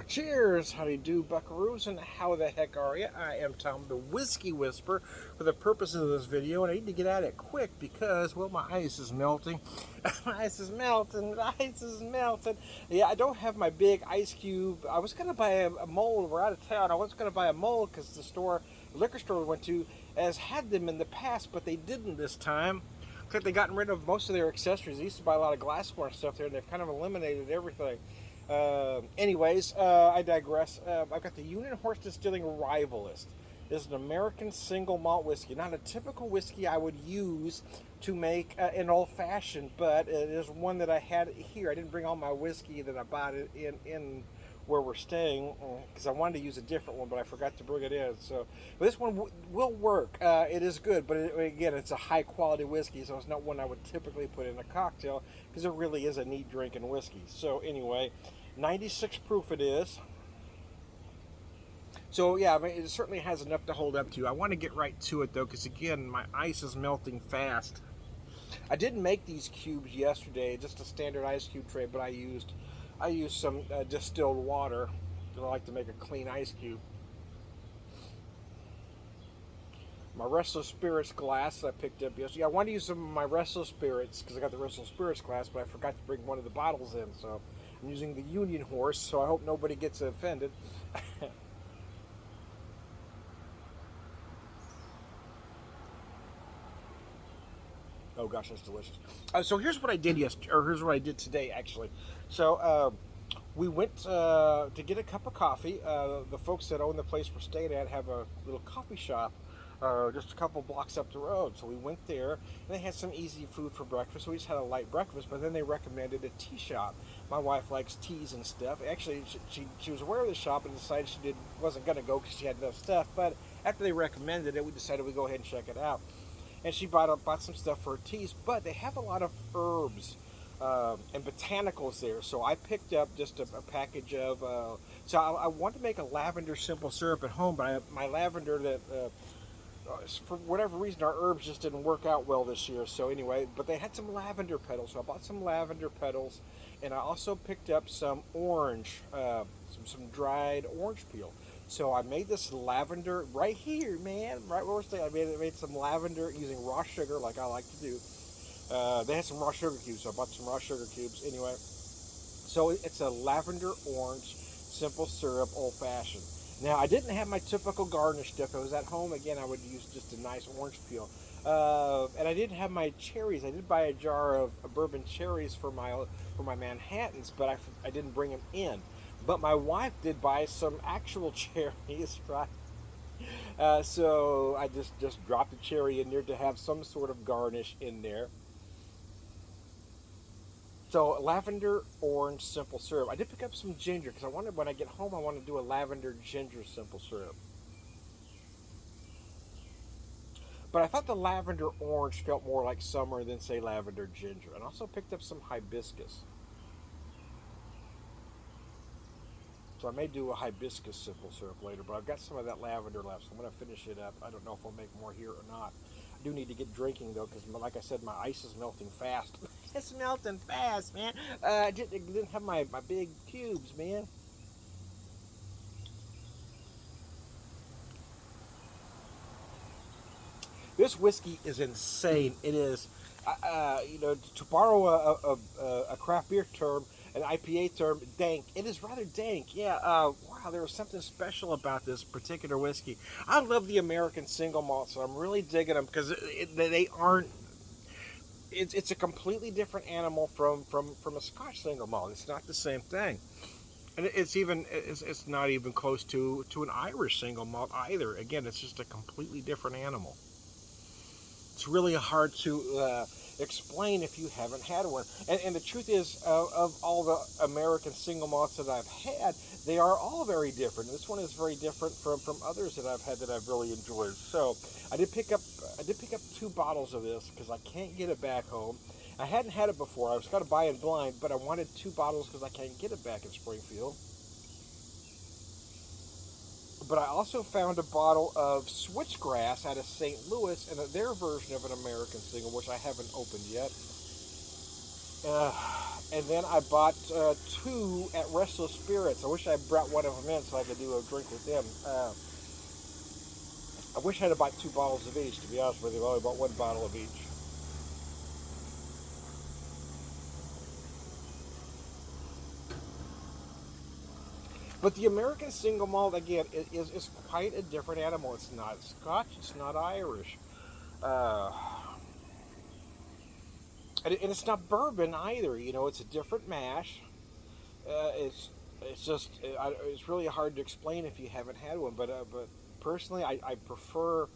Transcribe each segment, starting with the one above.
Cheers! How do you do, buckaroos, and how the heck are you? I am Tom, the Whiskey Whisperer, for the purpose of this video, and I need to get at it quick because, well, my ice is melting. My ice is melting, the ice is melting. Yeah, I don't have my big ice cube. I was going to buy a mold. We're out of town. I was going to buy a mold because the liquor store we went to, has had them in the past, but they didn't this time. Looks like they've gotten rid of most of their accessories. They used to buy a lot of glassware and stuff there, and they've kind of eliminated everything. I digress. I've got the Union Horse Distilling Rivalist. This is an American single malt whiskey, not a typical whiskey I would use to make an old fashioned, but it is one that I had here. I didn't bring all my whiskey that I bought it in where we're staying because I wanted to use a different one, but I forgot to bring it in. So, but this one will work. It is good, but again, it's a high quality whiskey, so it's not one I would typically put in a cocktail because it really is a neat drinking whiskey. So anyway, 96 proof it is. So yeah, I mean, it certainly has enough to hold up to. I want to get right to it though, because again, my ice is melting fast. I didn't make these cubes yesterday, just a standard ice cube tray, but I used some distilled water because I like to make a clean ice cube. My Restless Spirits glass that I picked up yesterday. I wanted to use some of my Restless Spirits because I got the Restless Spirits glass, but I forgot to bring one of the bottles in, so I'm using the Union Horse, so I hope nobody gets offended. Oh gosh, that's delicious. So here's what I did yesterday, or here's what I did today, actually. So we went to get a cup of coffee. The folks that own the place we're staying at have a little coffee shop just a couple blocks up the road. So we went there, and they had some easy food for breakfast. So we just had a light breakfast, but then they recommended a tea shop. My wife likes teas and stuff. Actually, she was aware of the shop and decided wasn't going to go because she had enough stuff. But after they recommended it, we decided we'd go ahead and check it out. And she bought some stuff for her teas, but they have a lot of herbs and botanicals there. So I picked up just a package of. I wanted to make a lavender simple syrup at home, but my lavender that for whatever reason our herbs just didn't work out well this year. So anyway, but they had some lavender petals, so I bought some lavender petals, and I also picked up some orange, some dried orange peel. So I made this lavender right here, man, right where we're staying. I made some lavender using raw sugar, like I like to do. They had some raw sugar cubes, so I bought some raw sugar cubes. Anyway, so it's a lavender orange simple syrup old fashioned. Now I didn't have my typical garnish stuff. If I was at home again, I would use just a nice orange peel. And I didn't have my cherries. I did buy a jar of bourbon cherries for my Manhattans, but I didn't bring them in. But my wife did buy some actual cherries, right? So I just dropped a cherry in there to have some sort of garnish in there. So lavender orange simple syrup. I did pick up some ginger because when I get home I want to do a lavender ginger simple syrup. But I thought the lavender orange felt more like summer than say lavender ginger. And also picked up some hibiscus. So I may do a hibiscus simple syrup later, but I've got some of that lavender left, so I'm going to finish it up. I don't know if I'll make more here or not. I do need to get drinking, though, because like I said, my ice is melting fast. It's melting fast, man. I didn't have my big cubes, man. This whiskey is insane. It is, to borrow a craft beer term, an IPA term, dank. It is rather dank. Yeah. Wow. There was something special about this particular whiskey. I love the American single malt, so I'm really digging them because they aren't. It's a completely different animal from a Scotch single malt. It's not the same thing. And it's not even close to an Irish single malt either. Again, it's just a completely different animal. It's really hard to explain if you haven't had one. And the truth is, of all the American single malts that I've had, they are all very different. This one is very different from others that I've had that I've really enjoyed. So I did pick up 2 bottles of this because I can't get it back home. I hadn't had it before. I was going to buy it blind, but I wanted 2 bottles because I can't get it back in Springfield. But I also found a bottle of switchgrass out of St. Louis and their version of an American single, which I haven't opened yet. And then I bought two at Restless Spirits. I wish I brought one of them in so I could do a drink with them. I wish I had bought two bottles of each, to be honest with you. I only bought one bottle of each. But the American single malt, again, is quite a different animal. It's not Scotch, it's not Irish. Uh, and it's not bourbon either. You know, it's a different mash. It's just it's really hard to explain if you haven't had one. But personally, I prefer.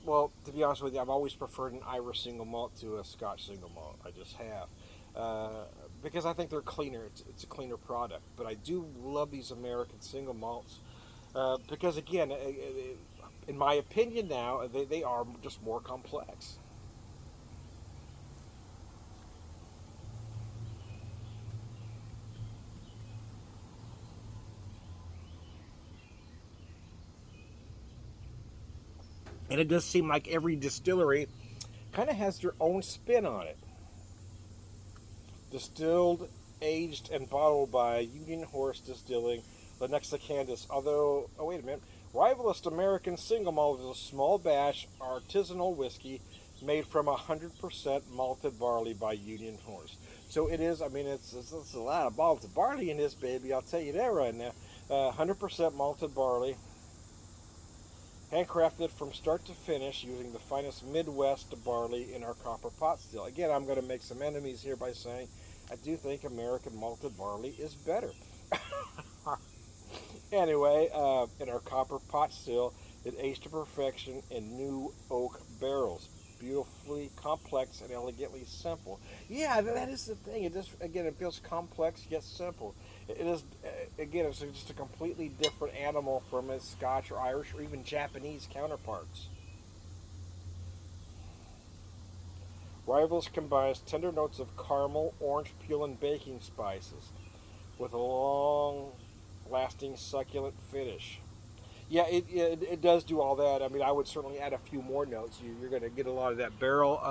Well, to be honest with you, I've always preferred an Irish single malt to a Scotch single malt. I just have. Uh, because I think they're cleaner. It's a cleaner product. But I do love these American single malts because, again, in my opinion now, they are just more complex. And it does seem like every distillery kind of has their own spin on it. Distilled, aged, and bottled by Union Horse Distilling, Lenexa, Kansas. Although, oh wait a minute, Rivalist American Single Malt is a small batch artisanal whiskey made from 100% malted barley by Union Horse. So it is. I mean, it's a lot of malted barley in this baby. I'll tell you that right now. 100% malted barley, handcrafted from start to finish using the finest Midwest barley in our copper pot still. Again, I'm going to make some enemies here by saying I do think American malted barley is better. Anyway, in our copper pot still, it aged to perfection in new oak barrels. Beautifully complex and elegantly simple. Yeah, that is the thing. It just, again, it feels complex yet simple. It is, again, it's just a completely different animal from its Scotch or Irish or even Japanese counterparts. Rivals combines tender notes of caramel, orange peel, and baking spices with a long lasting succulent finish. Yeah, it does do all that. I mean, I would certainly add a few more notes. You're going to get a lot of that barrel.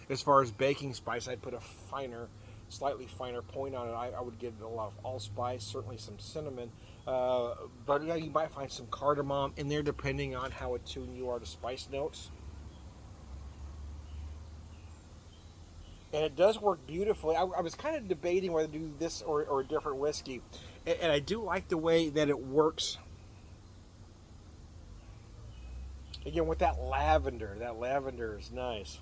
As far as baking spice, I'd put a slightly finer point on it. I would get a lot of allspice, certainly some cinnamon. But yeah, you might find some cardamom in there depending on how attuned you are to spice notes. And it does work beautifully. I was kind of debating whether to do this or a different whiskey. And I do like the way that it works. Again, with that lavender. That lavender is nice.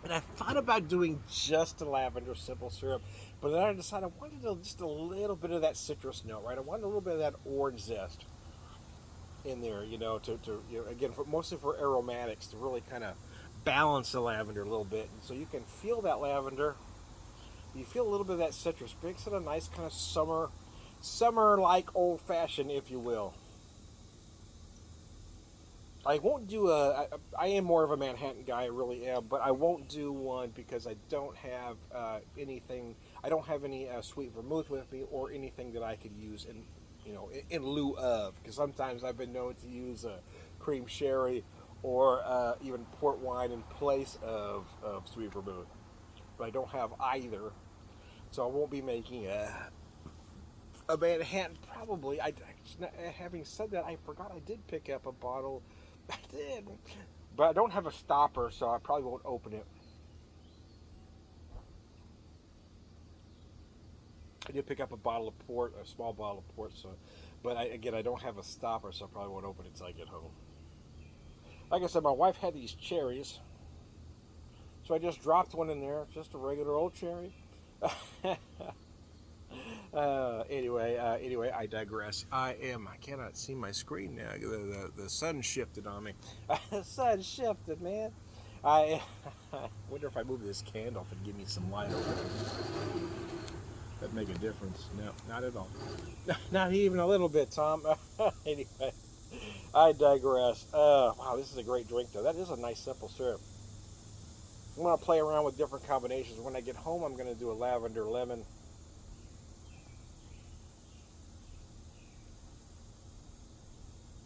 And I thought about doing just a lavender simple syrup, but then I decided I wanted just a little bit of that citrus note, right? I wanted a little bit of that orange zest in there, to again, mostly for aromatics, to really kind of balance the lavender a little bit. And so you can feel that lavender. You feel a little bit of that citrus. Makes it a nice kind of summer like old fashioned, if you will. I won't do I am more of a Manhattan guy, I really am, but I won't do one because I don't have anything. I don't have any sweet vermouth with me or anything that I could use in lieu of. Because sometimes I've been known to use cream sherry or even port wine in place of sweet vermouth, but I don't have either, so I won't be making a Manhattan. Probably. Having said that, I forgot I did pick up a bottle. I did, but I don't have a stopper, so I probably won't open it. I did pick up a bottle of port, a small bottle of port, so. But again, I don't have a stopper, so I probably won't open it until I get home. Like I said, my wife had these cherries, so I just dropped one in there, just a regular old cherry. Anyway, I digress. I cannot see my screen now. The sun shifted on me. The sun shifted, man. I wonder if I move this candle if it'd give me some light over it. That'd make a difference. No, not at all. Not even a little bit, Tom. Anyway, I digress. Wow, this is a great drink, though. That is a nice, simple syrup. I'm going to play around with different combinations. When I get home, I'm going to do a lavender lemon.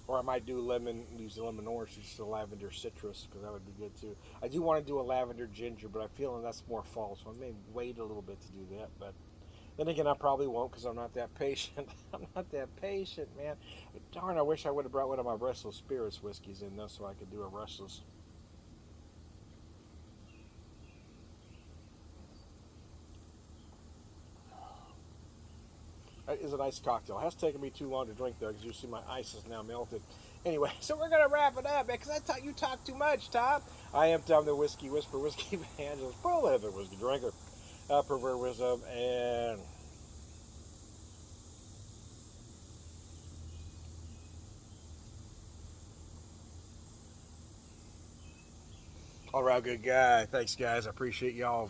Or or I might do lemon, use the lemon orange, just the lavender citrus, because that would be good too. I do want to do a lavender ginger, but I'm feeling that's more fall, so I may wait a little bit to do that. But then again, I probably won't because I'm not that patient. I'm not that patient, man. Darn, I wish I would have brought one of my Restless Spirits whiskeys in though, so I could do a Restless. That is a nice cocktail. It has taken me too long to drink though, because you see my ice is now melted. Anyway, so we're gonna wrap it up, man, because I thought you talked too much, Tom. I am Tom, the Whiskey Whisperer, Whiskey Evangelist, prolific whiskey drinker, pervert wisdom, and all right, good guy. Thanks, guys. I appreciate y'all.